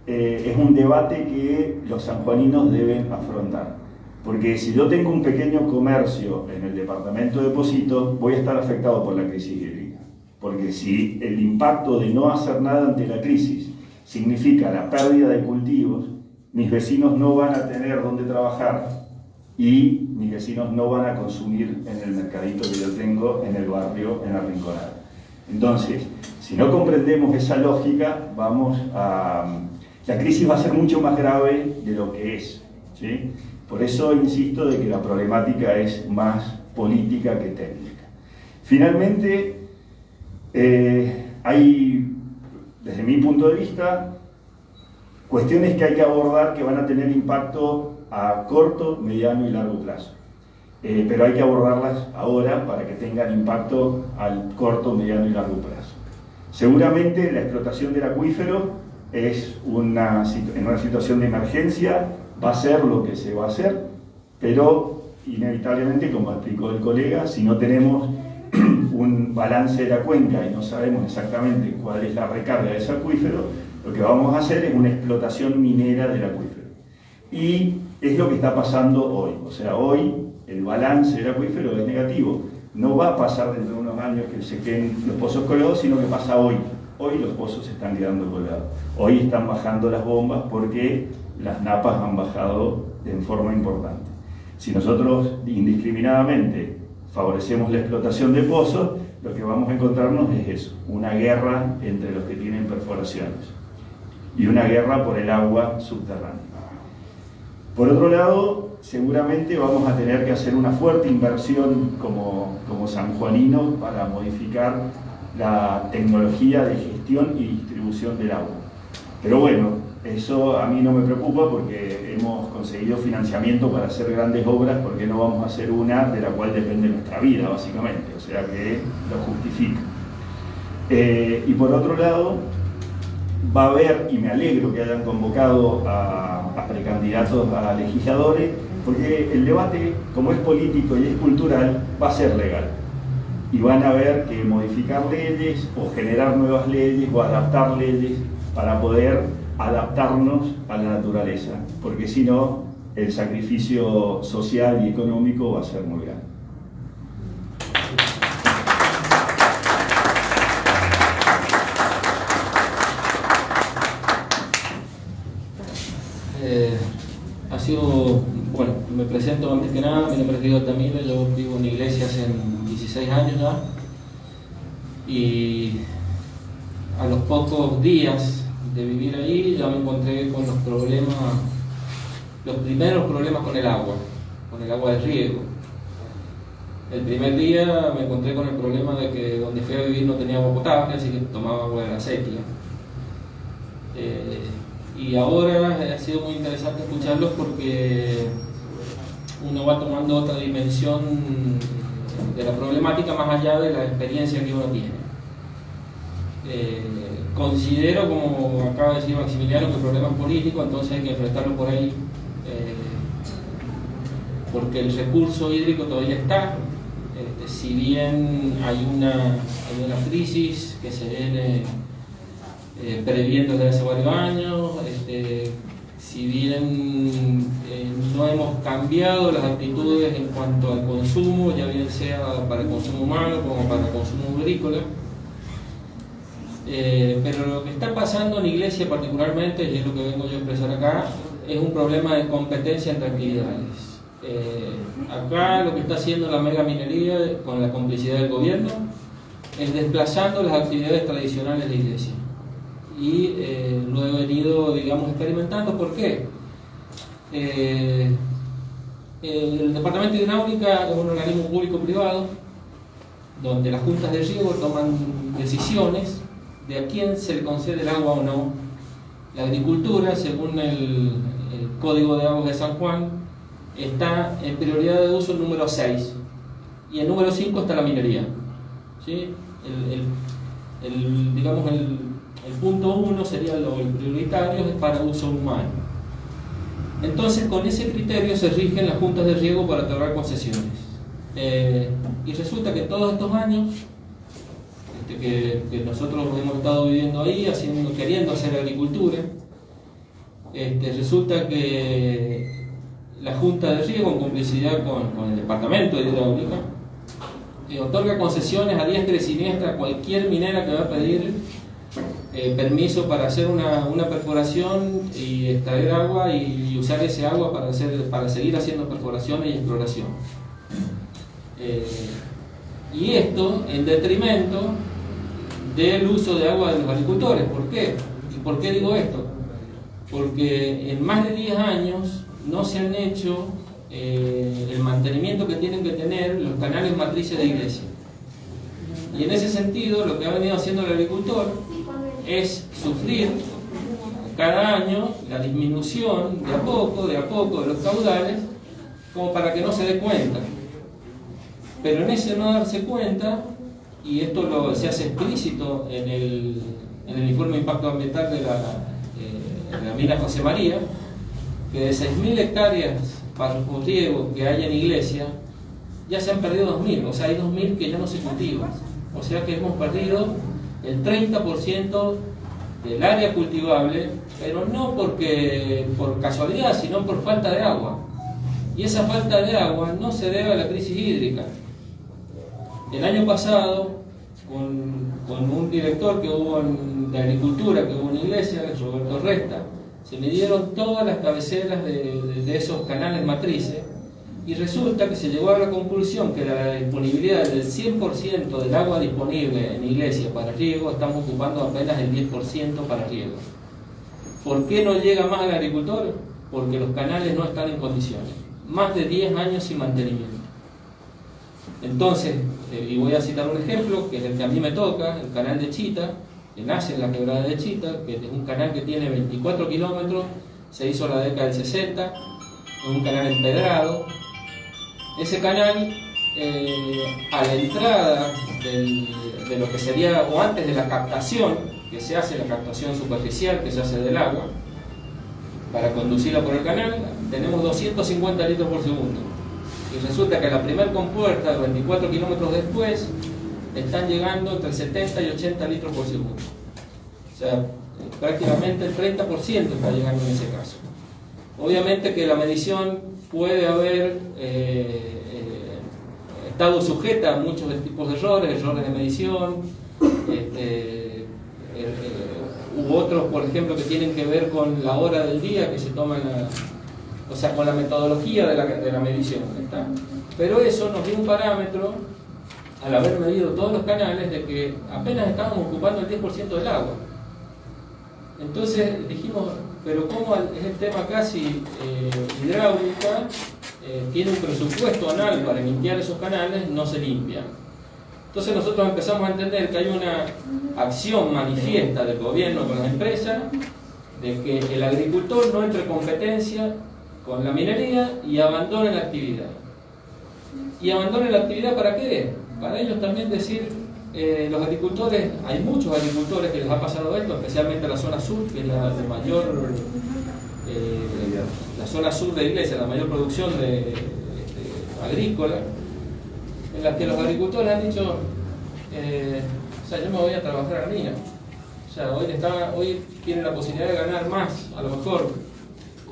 es un debate que los sanjuaninos deben afrontar. Porque si yo tengo un pequeño comercio en el departamento de Positos, voy a estar afectado por la crisis hídrica. Porque si el impacto de no hacer nada ante la crisis significa la pérdida de cultivos, mis vecinos no van a tener dónde trabajar y mis vecinos no van a consumir en el mercadito que yo tengo en el barrio, en la Rinconada. Entonces, si no comprendemos esa lógica, la crisis va a ser mucho más grave de lo que es, ¿sí? Por eso insisto de que la problemática es más política que técnica. Finalmente, hay, desde mi punto de vista, cuestiones que hay que abordar que van a tener impacto a corto, mediano y largo plazo. Pero hay que abordarlas ahora para que tengan impacto al corto, mediano y largo plazo. Seguramente la explotación del acuífero es en una situación de emergencia, va a ser lo que se va a hacer, pero inevitablemente, como explicó el colega, si no tenemos un balance de la cuenca y no sabemos exactamente cuál es la recarga de ese acuífero, lo que vamos a hacer es una explotación minera del acuífero. Y es lo que está pasando hoy. O sea, hoy el balance del acuífero es negativo. No va a pasar dentro de unos años que se queden los pozos colgados, sino que pasa hoy. Hoy los pozos se están quedando colgados. Hoy están bajando las bombas porque las napas han bajado en forma importante. Si nosotros indiscriminadamente favorecemos la explotación de pozos, lo que vamos a encontrarnos es eso, una guerra entre los que tienen perforaciones y una guerra por el agua subterránea. Por otro lado, seguramente vamos a tener que hacer una fuerte inversión como sanjuaninos para modificar la tecnología de gestión y distribución del agua. Pero bueno, eso a mí no me preocupa porque hemos conseguido financiamiento para hacer grandes obras, porque no vamos a hacer una de la cual depende nuestra vida, básicamente, o sea que lo justifica. Y por otro lado, va a haber, y me alegro que hayan convocado a precandidatos a legisladores, porque el debate, como es político y es cultural, va a ser legal. Y van a haber que modificar leyes o generar nuevas leyes o adaptar leyes para poder adaptarnos a la naturaleza, porque si no, el sacrificio social y económico va a ser muy grande. Ha sido, bueno, me presento antes que nada, mi nombre es Diego Altamira, yo vivo en iglesia hace 16 años ya, y a los pocos días de vivir ahí ya me encontré con los primeros problemas con el agua de riego. El primer día me encontré con el problema de que donde fui a vivir no tenía agua potable, así que tomaba agua de la sequía. Y ahora ha sido muy interesante escucharlos porque uno va tomando otra dimensión de la problemática más allá de la experiencia que uno tiene. Considero, como acaba de decir Maximiliano, que el problema es político, entonces hay que enfrentarlo por ahí, porque el recurso hídrico todavía está. Si bien hay una crisis que se viene previendo desde hace varios años, si bien no hemos cambiado las actitudes en cuanto al consumo, ya bien sea para el consumo humano como para el consumo agrícola, pero lo que está pasando en la iglesia particularmente, y es lo que vengo yo a expresar acá, es un problema de competencia entre actividades. Acá lo que está haciendo la mega minería con la complicidad del gobierno es desplazando las actividades tradicionales de la iglesia. Y lo he venido, digamos, experimentando. ¿Por qué? El Departamento de Hidráulica es un organismo público-privado donde las juntas de riego toman decisiones de a quién se le concede el agua o no. La agricultura, según el Código de Aguas de San Juan, está en prioridad de uso el número 6 y el número 5 está la minería, ¿sí? Digamos el punto 1 sería el prioritario, es para uso humano. Entonces, con ese criterio se rigen las juntas de riego para otorgar concesiones. Y resulta que todos estos años que nosotros hemos estado viviendo ahí, queriendo hacer agricultura, resulta que la Junta de Riego, en complicidad con el Departamento de Hidráulica, otorga concesiones a diestra y siniestra a cualquier minera que va a pedir permiso para hacer una perforación y extraer agua y usar ese agua para seguir haciendo perforaciones y exploración. Y esto en detrimento del uso de agua de los agricultores. ¿Por qué? ¿Y por qué digo esto? Porque en más de 10 años no se han hecho el mantenimiento que tienen que tener los canales matrices de iglesia. Y en ese sentido, lo que ha venido haciendo el agricultor es sufrir cada año la disminución de a poco de los caudales, como para que no se dé cuenta. Pero en ese no darse cuenta, y esto se hace explícito en el informe de impacto ambiental de la mina José María, que de 6.000 hectáreas para riego que hay en iglesia, ya se han perdido 2.000, o sea, hay 2.000 que ya no se cultivan. O sea que hemos perdido el 30% del área cultivable, pero no por casualidad, sino por falta de agua. Y esa falta de agua no se debe a la crisis hídrica. El año pasado, con un director que hubo de agricultura, que hubo en la iglesia, Roberto Resta, se midieron todas las cabeceras de esos canales matrices, y resulta que se llegó a la conclusión que la disponibilidad del 100% del agua disponible en iglesia para riego, estamos ocupando apenas el 10% para riego. ¿Por qué no llega más al agricultor? Porque los canales no están en condiciones. Más de 10 años sin mantenimiento. Entonces, y voy a citar un ejemplo, que es el que a mí me toca, el canal de Chita, que nace en la quebrada de Chita, que es un canal que tiene 24 kilómetros, se hizo en la década del 60, es un canal empedrado. Ese canal, a la entrada de lo que sería, o antes de la captación, que se hace la captación superficial, que se hace del agua, para conducirla por el canal, tenemos 250 litros por segundo. Y resulta que a la primera compuerta, 24 kilómetros después, están llegando entre 70 y 80 litros por segundo. O sea, prácticamente el 30% está llegando en ese caso. Obviamente que la medición puede haber estado sujeta a muchos tipos de errores de medición, u otros, por ejemplo, que tienen que ver con la hora del día que se toma o sea, con la metodología de la medición, ¿está? Pero eso nos dio un parámetro, al haber medido todos los canales, de que apenas estábamos ocupando el 10% del agua. Entonces dijimos, pero ¿cómo es el tema casi hidráulica? Tiene un presupuesto anual para limpiar esos canales, no se limpian. Entonces nosotros empezamos a entender que hay una acción manifiesta del gobierno con las empresas, de que el agricultor no entre en competencia con la minería y abandone la actividad. ¿Y abandone la actividad para qué? Para ellos también decir, los agricultores, hay muchos agricultores que les ha pasado esto, especialmente en la zona sur, que es la zona sur de iglesia, la mayor producción agrícola, en la que los agricultores han dicho, o sea, yo me voy a trabajar a la mina. O sea, hoy tienen la posibilidad de ganar más, a lo mejor,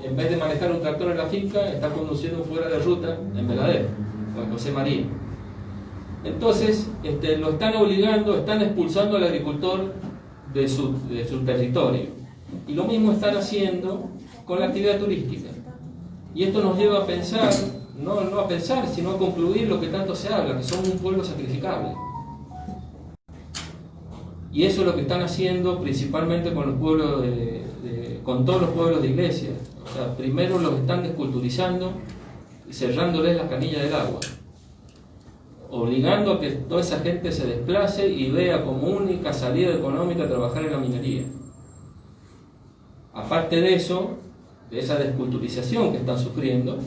en vez de manejar un tractor en la finca, está conduciendo fuera de ruta en Veladero, con José María. Entonces, lo están obligando, están expulsando al agricultor de su territorio. Y lo mismo están haciendo con la actividad turística. Y esto nos lleva a pensar, no a pensar, sino a concluir lo que tanto se habla, que somos un pueblo sacrificable. Y eso es lo que están haciendo principalmente con los pueblos con todos los pueblos de iglesia. O sea, primero los están desculturizando y cerrándoles la canilla del agua, obligando a que toda esa gente se desplace y vea como única salida económica trabajar en la minería. Aparte de eso, de esa desculturización que están sufriendo,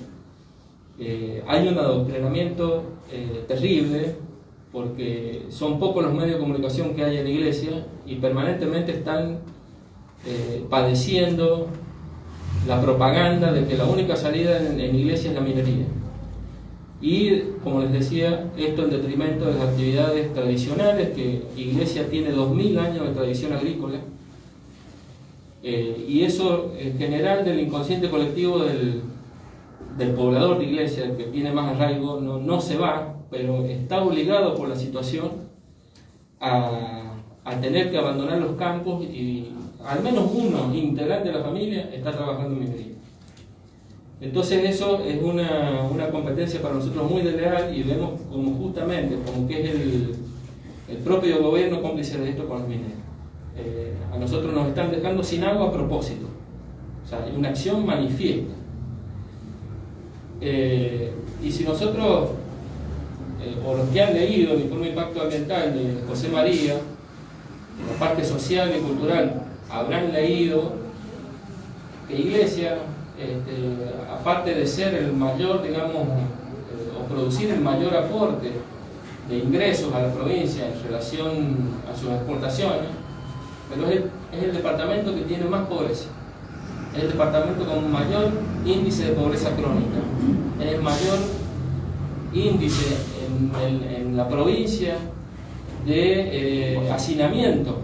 hay un adoctrinamiento terrible, porque son pocos los medios de comunicación que hay en la iglesia y permanentemente están padeciendo la propaganda de que la única salida en iglesia es la minería. Y, como les decía, esto en detrimento de las actividades tradicionales, que Iglesia tiene 2000 años de tradición agrícola, y eso en general del inconsciente colectivo del poblador de Iglesia, el que tiene más arraigo, no se va, pero está obligado por la situación a tener que abandonar los campos, y al menos uno integrante de la familia está trabajando en minería. Entonces eso es una competencia para nosotros muy desleal, y vemos como justamente como que es el propio gobierno cómplice de esto con los mineros. A nosotros nos están dejando sin agua a propósito, o sea, hay una acción manifiesta. Y si nosotros, o los que han leído el informe de impacto ambiental de José María, en la parte social y cultural, habrán leído que Iglesia, aparte de ser el mayor, digamos, o producir el mayor aporte de ingresos a la provincia en relación a sus exportaciones, pero es el departamento que tiene más pobreza, es el departamento con mayor índice de pobreza crónica, es el mayor índice en la provincia de hacinamiento.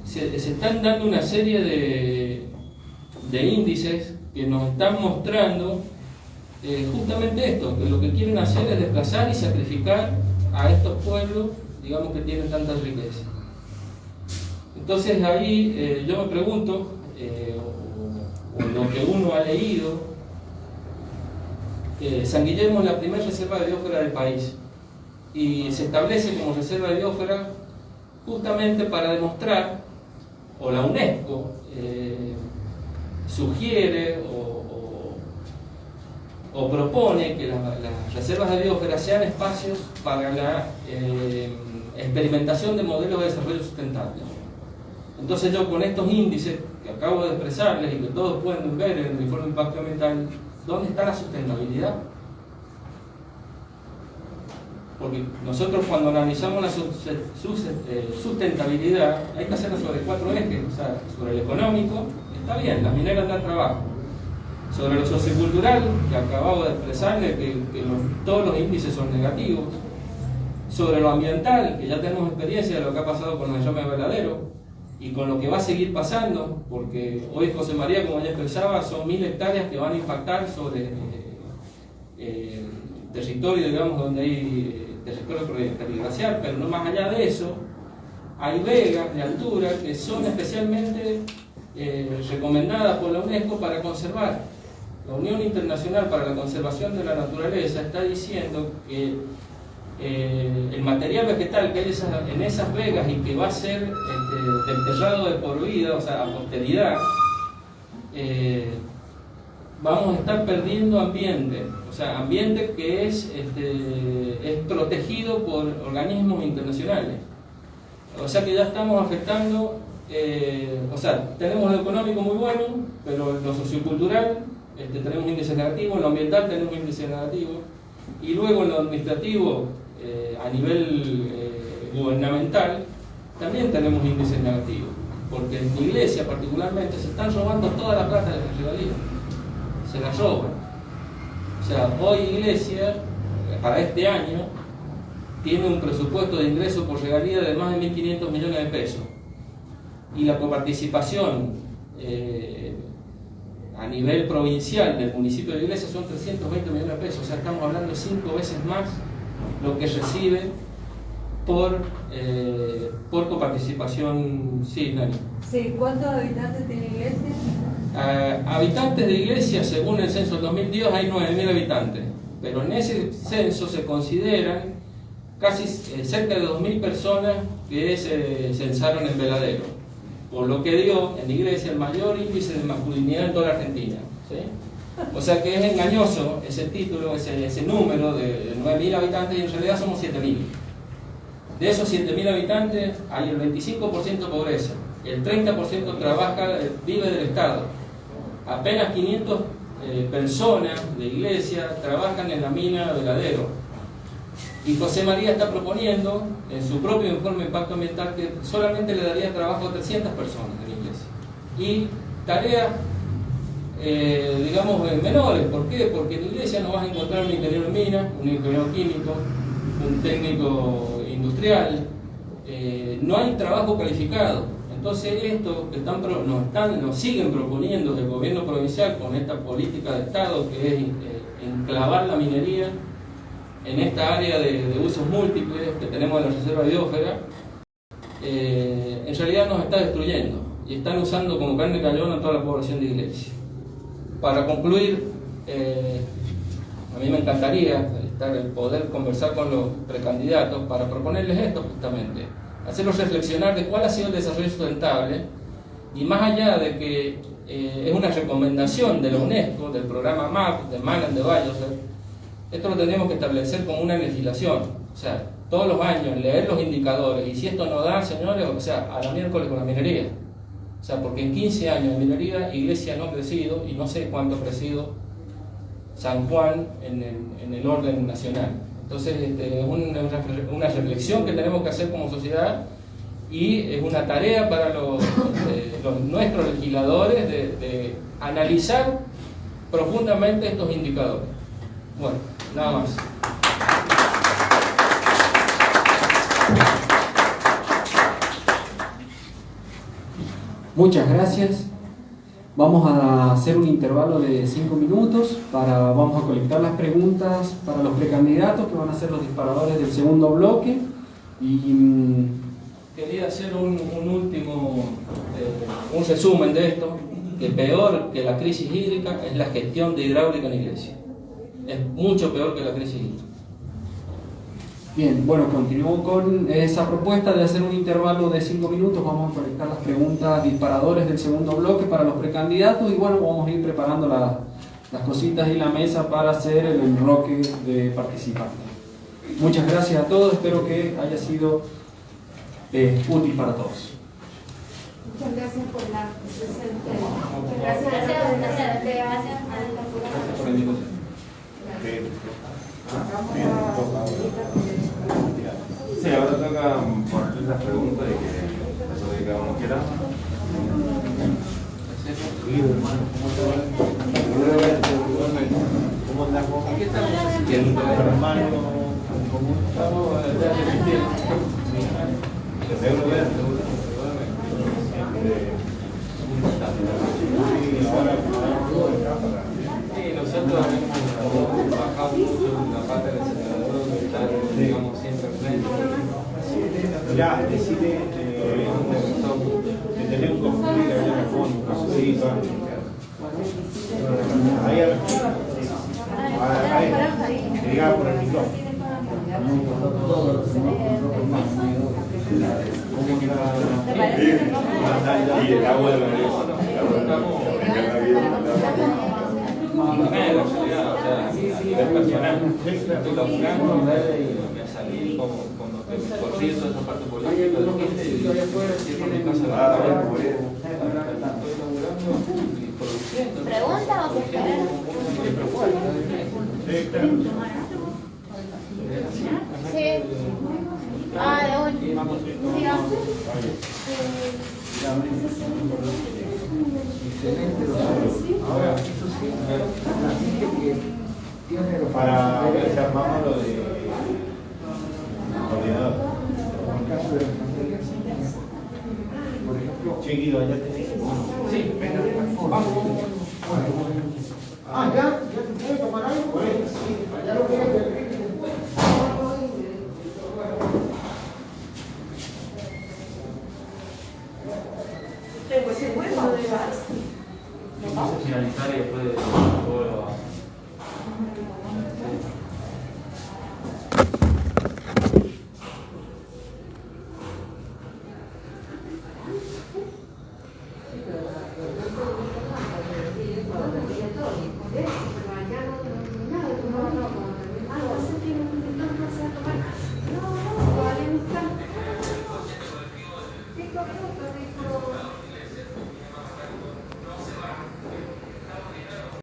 Se están dando una serie de índices que nos están mostrando justamente esto, que lo que quieren hacer es desplazar y sacrificar a estos pueblos, digamos, que tienen tantas riquezas. Entonces ahí yo me pregunto, o lo que uno ha leído, San Guillermo es la primera reserva de biosfera del país, y se establece como reserva de biosfera justamente para demostrar, o la UNESCO sugiere o propone que las reservas de biosfera sean espacios para la experimentación de modelos de desarrollo sustentable. Entonces yo, con estos índices que acabo de expresarles y que todos pueden ver en el informe de impacto ambiental, ¿dónde está la sustentabilidad? Porque nosotros, cuando analizamos la sustentabilidad, hay que hacerlo sobre 4 ejes. O sea, sobre el económico, está bien, las mineras dan trabajo. Sobre lo sociocultural, que acabo de expresarle, que todos los índices son negativos. Sobre lo ambiental, que ya tenemos experiencia de lo que ha pasado con el llame de Veladero y con lo que va a seguir pasando, porque hoy José María, como ya expresaba, son 1000 hectáreas que van a impactar sobre territorio, digamos, donde hay territorio periglacial, pero no más allá de eso, hay vegas de altura que son especialmente recomendadas por la UNESCO para conservar. La Unión Internacional para la Conservación de la Naturaleza está diciendo que el material vegetal que hay en esas vegas y que va a ser desterrado de por vida, o sea, a posteridad, vamos a estar perdiendo ambiente, o sea, ambiente que es protegido por organismos internacionales. O sea que ya estamos afectando, o sea, tenemos lo económico muy bueno, pero lo sociocultural tenemos índices negativos, en lo ambiental tenemos índices negativos, y luego en lo administrativo, a nivel gubernamental, también tenemos índices negativos, porque en mi iglesia particularmente se están robando toda la plata de la regalía, se la roban. O sea, hoy Iglesia, para este año, tiene un presupuesto de ingreso por regalía de más de 1.500 millones de pesos, y la coparticipación a nivel provincial del municipio de Iglesia son 320 millones de pesos. O sea, estamos hablando de 5 veces más lo que recibe por coparticipación. Sí, Nani. Sí, ¿cuántos habitantes tiene Iglesia? Habitantes de Iglesia, según el censo del 2010, hay 9.000 habitantes, pero en ese censo se consideran casi cerca de 2.000 personas que se censaron en Veladero, por lo que dio en Iglesia el mayor índice de masculinidad en toda la Argentina, ¿sí? O sea que es engañoso ese título, ese número de 9.000 habitantes, y en realidad somos 7.000. De esos 7.000 habitantes hay el 25% pobreza, el 30% trabaja, vive del Estado. Apenas 500 personas de Iglesia trabajan en la mina Veladero. Y José María está proponiendo en su propio informe de impacto ambiental que solamente le daría trabajo a 300 personas en la Iglesia. Y tareas, digamos, menores. ¿Por qué? Porque en la Iglesia no vas a encontrar un ingeniero en mina, un ingeniero químico, un técnico industrial. No hay trabajo calificado. Entonces esto que nos siguen proponiendo el gobierno provincial con esta política de Estado, que es enclavar la minería en esta área de usos múltiples que tenemos en la reserva biosfera, en realidad nos está destruyendo y están usando como carne de cañón a toda la población de Iglesia. Para concluir, a mí me encantaría poder conversar con los precandidatos para proponerles esto justamente, hacerlos reflexionar de cuál ha sido el desarrollo sustentable, y más allá de que es una recomendación de la UNESCO, del programa MAP, de Man and the Biosphere, esto lo tendríamos que establecer como una legislación, o sea, todos los años leer los indicadores, y si esto no da, señores, o sea, a la miércoles con la minería. O sea, porque en 15 años de minería, Iglesia no ha crecido, y no sé cuánto ha crecido San Juan en el orden nacional. Entonces, es una reflexión que tenemos que hacer como sociedad, y es una tarea para nuestros legisladores de analizar profundamente estos indicadores. Bueno, nada más. Muchas gracias. Vamos a hacer un intervalo de 5 minutos. Vamos a colectar las preguntas para los precandidatos, que van a ser los disparadores del segundo bloque. Y quería hacer un último un resumen de esto, que peor que la crisis hídrica es la gestión de hidráulica en Iglesia. Es mucho peor que la crisis hídrica. Bien, bueno, continúo con esa propuesta de hacer un intervalo de 5 minutos. Vamos a colectar las preguntas disparadores del segundo bloque para los precandidatos, y bueno, vamos a ir preparando las cositas y la mesa para hacer el enroque de participantes. Muchas gracias a todos, espero que haya sido útil para todos. Muchas gracias por la presentación. Muchas gracias por la invitación. Sí, ahora toca poner las preguntas y que eso de cada uno quiera. ¿Cómo andás vos? Aquí estamos. Hermano, ¿cómo estamos? Nosotros hemos trabajado mucho en la parte del acelerador, de estar, digamos, siempre frente. Ya, decide que tener un conflicto de teléfono, un cosito. Ahí, llegaba por el micrófono. Y el agua de la a nivel personal, estoy laburando y a salir con corriendo toda esa parte política, cierro mi casa de la estoy laburando y produciendo. ¿Pregunta o Sí. Ah, de un. Ahora, eso sí, para ver si armamos lo de coordinador. En caso de las familias, por ejemplo, Chiquito, allá tenés. Sí, venga, vamos. Ah, ya te puede tomar algo. Sí, ya lo quiero. Pues se vuelve a dejar. Vamos a finalizar y después vuelvo a... No, vale,